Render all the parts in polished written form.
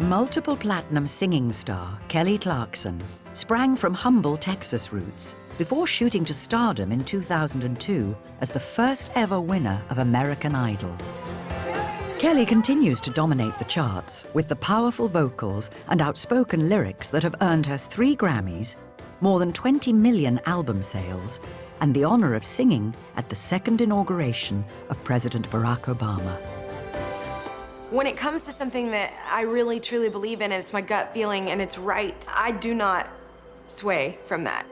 Multiple platinum singing star Kelly Clarkson sprang from humble Texas roots before shooting to stardom in 2002 as the first ever winner of American Idol. Kelly continues to dominate the charts with the powerful vocals and outspoken lyrics that have earned her 3 Grammys, more than 20 million album sales, and the honor of singing at the second inauguration of President Barack Obama. When it comes to something that I really, truly believe in, and it's my gut feeling and it's right, I do not sway from that.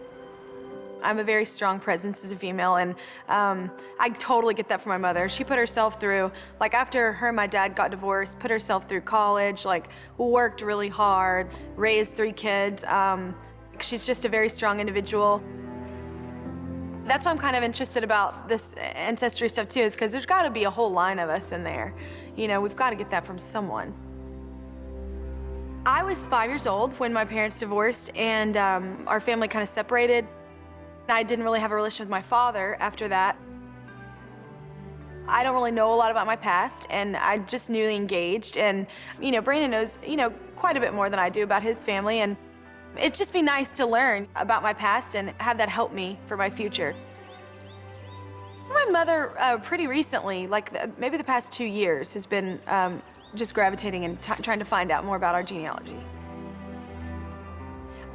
I'm a very strong presence as a female, and I totally get that from my mother. She put herself through, like after her and my dad got divorced, put herself through college, like worked really hard, raised 3 kids. She's just a very strong individual. That's why I'm kind of interested about this ancestry stuff too, is because there's got to be a whole line of us in there. You know, we've got to get that from someone. I was 5 years old when my parents divorced, and our family kind of separated. I didn't really have a relationship with my father after that. I don't really know a lot about my past, and I just newly engaged. And, you know, Brandon knows, you know, quite a bit more than I do about his family, and it'd just be nice to learn about my past and have that help me for my future. My mother, pretty recently, like maybe the past 2 years, has been just gravitating and trying to find out more about our genealogy.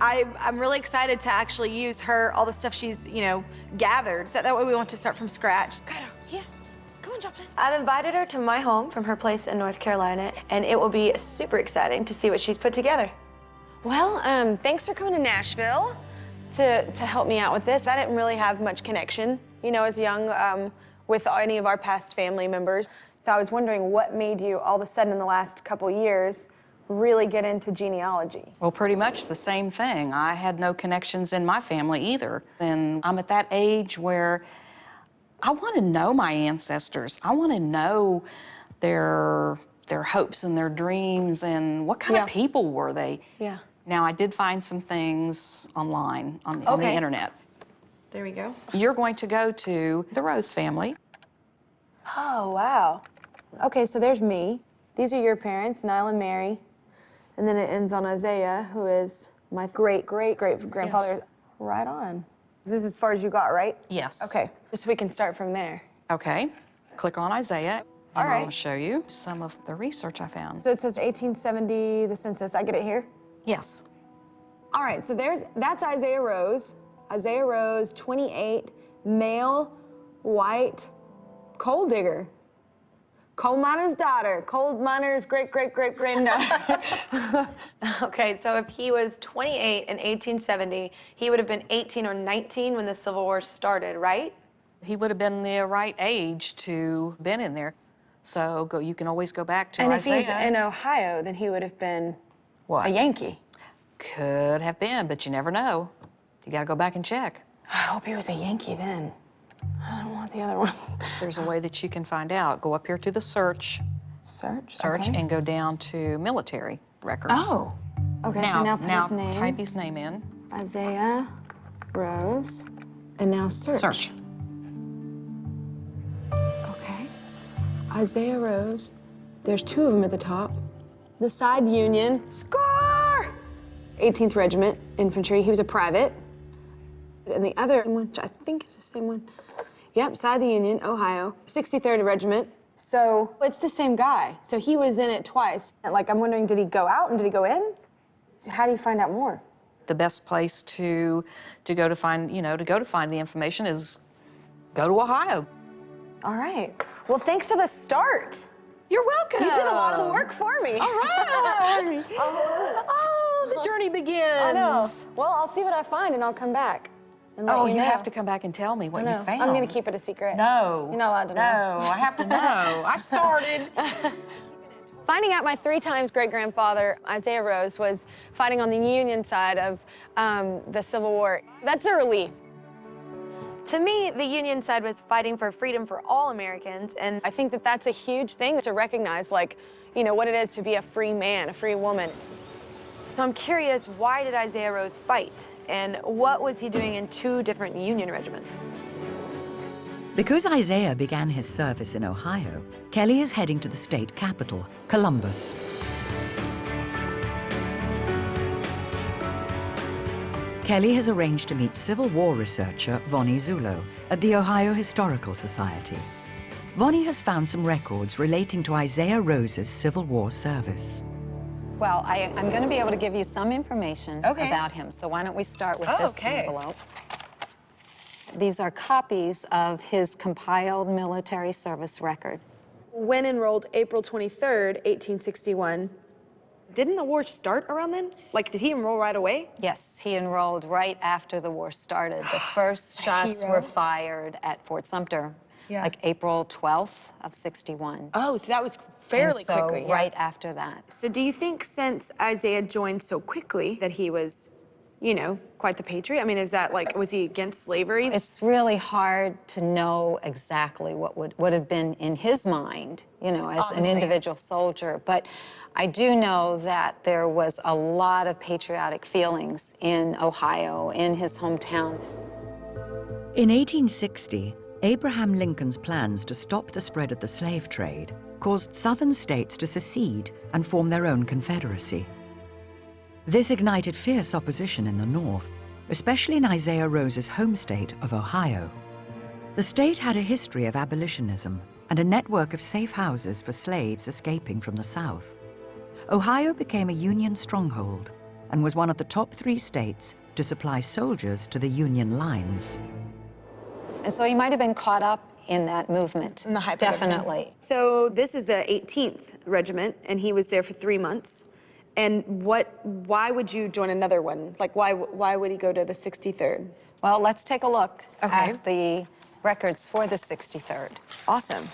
I'm really excited to actually use all the stuff she's, you know, gathered, so that way we want to start from scratch. Yeah. Come on, Joplin. I've invited her to my home from her place in North Carolina, and it will be super exciting to see what she's put together. Well, thanks for coming to Nashville to help me out with this. I didn't really have much connection, you know, as young with any of our past family members. So I was wondering what made you all of a sudden in the last couple years really get into genealogy? Well, pretty much the same thing. I had no connections in my family either. And I'm at that age where I want to know my ancestors. I want to know their hopes and their dreams and what kind of people were they. Yeah. Now, I did find some things online on the internet. There we go. You're going to go to the Rose family. Oh, wow. Okay, so there's me. These are your parents, Niall and Mary. And then it ends on Isaiah, who is my great-great-great-grandfather. Yes. Right on. Is this as far as you got, right? Yes. Okay, just so we can start from there. Okay. Click on Isaiah. All right. I'll show you some of the research I found. So it says 1870, the census. I get it here? Yes. All right, so that's Isaiah Rose. Isaiah Rose, 28, male, white, coal digger. Coal miner's daughter, coal miner's great-great-great-granddaughter. Okay, so if he was 28 in 1870, he would have been 18 or 19 when the Civil War started, right? He would have been the right age to been in there. So you can always go back to And Isaiah. if he's in Ohio, then he would have been What? a Yankee. Could have been, but you never know. You got to go back and check. I hope he was a Yankee then. I don't want the other one. There's a way that you can find out. Go up here to the search, Okay. and go down to military records. Oh. Okay, so now put his name. Type his name in. Isaiah Rose. And now search. Search. Okay. Isaiah Rose. There's 2 of them at the top. The side Union. Score! 18th Regiment Infantry. He was a private. And the other one, which I think is the same one. Yep, side the Union, Ohio. 63rd Regiment. So it's the same guy. So he was in it twice. Like, I'm wondering, did he go out and did he go in? How do you find out more? The best place to go to find, the information is go to Ohio. All right. Well, thanks for the start. You're welcome. You did a lot of the work for me. All right. Oh, the journey begins. I know. Well, I'll see what I find and I'll come back. And let you know. have to come back and tell me what you found. I'm going to keep it a secret. No. You're not allowed to know. No, I have to know. I started. Finding out my 3 times great-grandfather, Isaiah Rose, was fighting on the Union side of the Civil War. That's a relief. To me, the Union side was fighting for freedom for all Americans, and I think that that's a huge thing to recognize, like, you know, what it is to be a free man, a free woman. so I'm curious, why did Isaiah Rose fight? And what was he doing in 2 different Union regiments? Because Isaiah began his service in Ohio, Kelly is heading to the state capital, Columbus. Kelly has arranged to meet Civil War researcher Vonnie Zulo at the Ohio Historical Society. Vonnie has found some records relating to Isaiah Rose's Civil War service. Well, I'm going to be able to give you some information about him. So why don't we start with this envelope. These are copies of his compiled military service record. When enrolled April 23rd, 1861. Didn't the war start around then? Like, did he enroll right away? Yes, he enrolled right after the war started. The first shots were fired at Fort Sumter, like April 12th of 61. Oh, so that was fairly quickly. Right after that. So do you think since Isaiah joined so quickly that he was, you know, quite the patriot? I mean, is that like, was he against slavery? It's really hard to know exactly what would have been in his mind, you know, as an individual soldier. But I do know that there was a lot of patriotic feelings in Ohio, in his hometown. In 1860, Abraham Lincoln's plans to stop the spread of the slave trade caused southern states to secede and form their own confederacy. This ignited fierce opposition in the North, especially in Isaiah Rose's home state of Ohio. The state had a history of abolitionism and a network of safe houses for slaves escaping from the South. Ohio became a Union stronghold and was one of the top 3 states to supply soldiers to the Union lines. And so he might have been caught up in that movement. In the high Definitely. So this is the 18th Regiment, and he was there for 3 months. And why would you join another one? Like, why would he go to the 63rd? Well, let's take a look at the records for the 63rd. Awesome.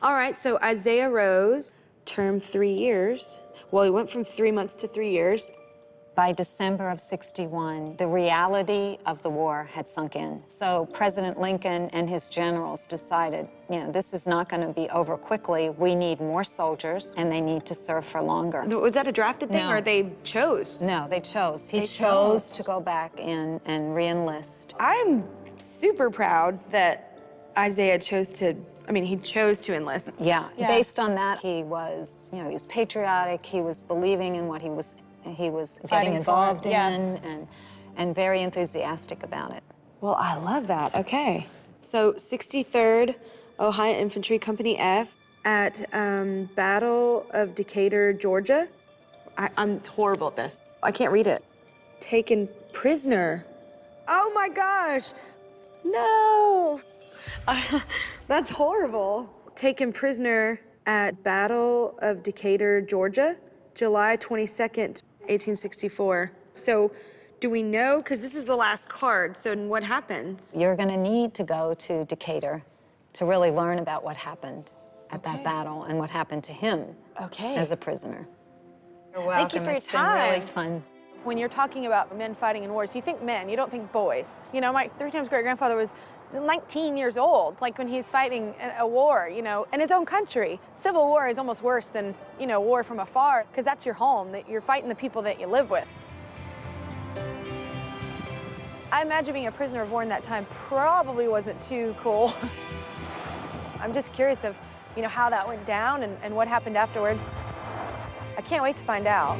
All right, so Isaiah Rose, term 3 years. Well, he went from 3 months to 3 years. By December of 61, the reality of the war had sunk in. So President Lincoln and his generals decided, you know, this is not going to be over quickly. We need more soldiers, and they need to serve for longer. Was that a drafted thing, or they chose? No, they chose. He chose to go back in and re-enlist. I'm super proud that Isaiah chose to, I mean, he chose to enlist. Yeah, based on that, he was, you know, he was patriotic. He was believing in what he was getting involved in, and very enthusiastic about it. Well, I love that. Okay. So 63rd Ohio Infantry Company F at Battle of Decatur, Georgia. I'm horrible at this. I can't read it. Taken prisoner. Oh my gosh. No. That's horrible. Taken prisoner at Battle of Decatur, Georgia, July 22nd, 1864. So do we know? Because this is the last card. So what happens? You're going to need to go to Decatur to really learn about what happened at that battle and what happened to him as a prisoner. You're welcome. Thank you for your It's time. been really fun. When you're talking about men fighting in wars, you think men, you don't think boys. You know, my 3 times great-grandfather was 19 years old, like when he's fighting a war, you know, in his own country. Civil war is almost worse than, you know, war from afar, because that's your home, that you're fighting the people that you live with. I imagine being a prisoner of war in that time probably wasn't too cool. I'm just curious of, you know, how that went down and what happened afterwards. I can't wait to find out.